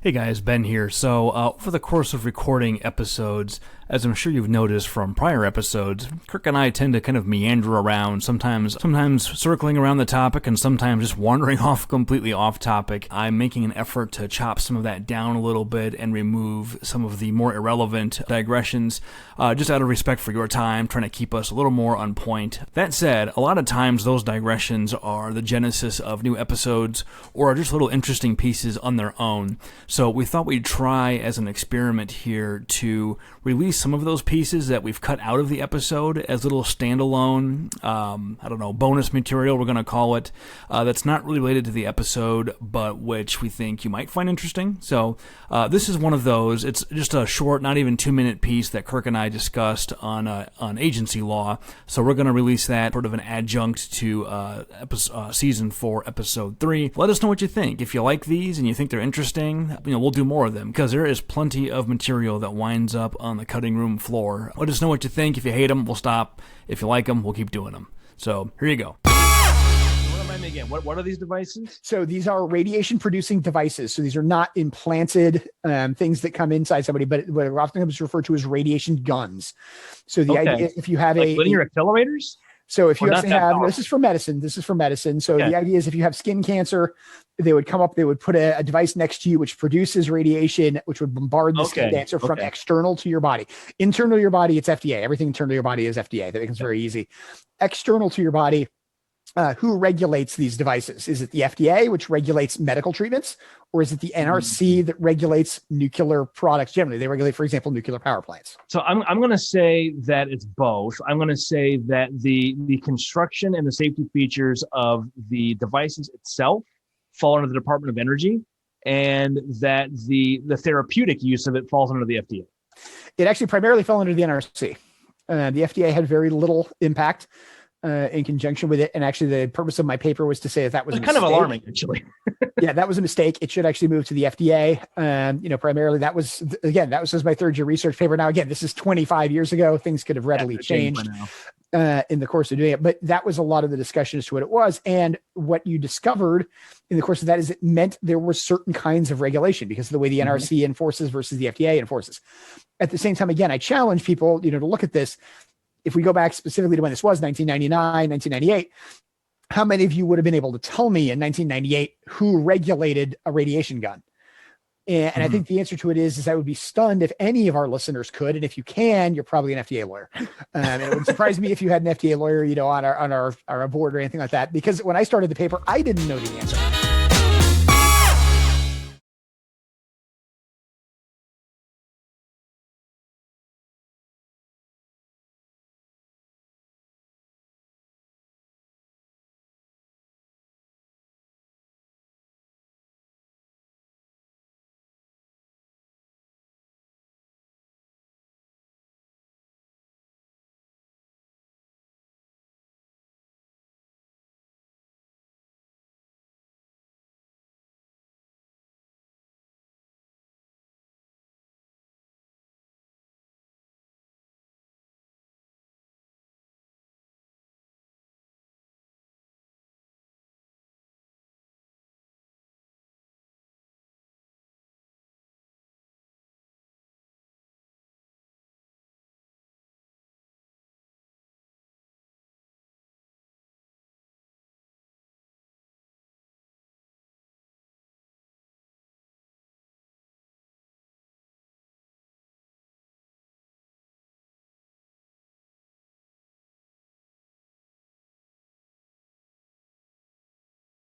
Hey guys, Ben here. So, over the course of recording episodes, as I'm sure you've noticed from prior episodes, Kirk and I tend to kind of meander around, sometimes circling around the topic and sometimes just wandering off completely off topic. I'm making an effort to chop some of that down a little bit and remove some of the more irrelevant digressions, just out of respect for your time, trying to keep us a little more on point. That said, a lot of times those digressions are the genesis of new episodes or are just little interesting pieces on their own. So we thought we'd try as an experiment here to release some of those pieces that we've cut out of the episode as little standalone, bonus material, we're going to call it, that's not really related to the episode, but which we think you might find interesting. So this is one of those. It's just a short, not even 2-minute piece that Kirk and I discussed on agency law. So we're going to release that, sort of an adjunct to season 4, episode 3. Let us know what you think. If you like these and you think they're interesting, we'll do more of them, because there is plenty of material that winds up on the cutting room floor. Let us know what you think. If you hate them, we'll stop. If you like them, we'll keep doing them. So here you go. Remind me again, what are these devices? So these are radiation-producing devices. So these are not implanted things that come inside somebody, but what often is referred to as radiation guns. So the idea, if you have linear accelerators. So if you actually have, this is for medicine. So the idea is if you have skin cancer, they would put a device next to you, which produces radiation, which would bombard the skin cancer from external to your body. Internal to your body, it's FDA. Everything internal to your body is FDA. That becomes very easy. External to your body, who regulates these devices? Is it the FDA, which regulates medical treatments, or is it the NRC that regulates nuclear products generally? They regulate, for example, nuclear power plants. So I'm going to say that it's both. I'm going to say that the construction and the safety features of the devices itself fall under the Department of Energy, and that the therapeutic use of it falls under the FDA. It actually primarily fell under the NRC. The FDA had very little impact in conjunction with it. And actually the purpose of my paper was to say that was kind of alarming, actually. Yeah, that was a mistake. It should actually move to the FDA. Primarily that was my third year research paper. Now, again, this is 25 years ago. Things could have readily changed in the course of doing it. But that was a lot of the discussion as to what it was. And what you discovered in the course of that is it meant there were certain kinds of regulation because of the way the NRC enforces versus the FDA enforces. At the same time, again, I challenge people, to look at this. If we go back specifically to when this was 1999, 1998, how many of you would have been able to tell me in 1998 who regulated a radiation gun? And I think the answer to it is I would be stunned if any of our listeners could. And if you can, you're probably an FDA lawyer. And it would surprise me if you had an FDA lawyer, on our board or anything like that, because when I started the paper, I didn't know the answer.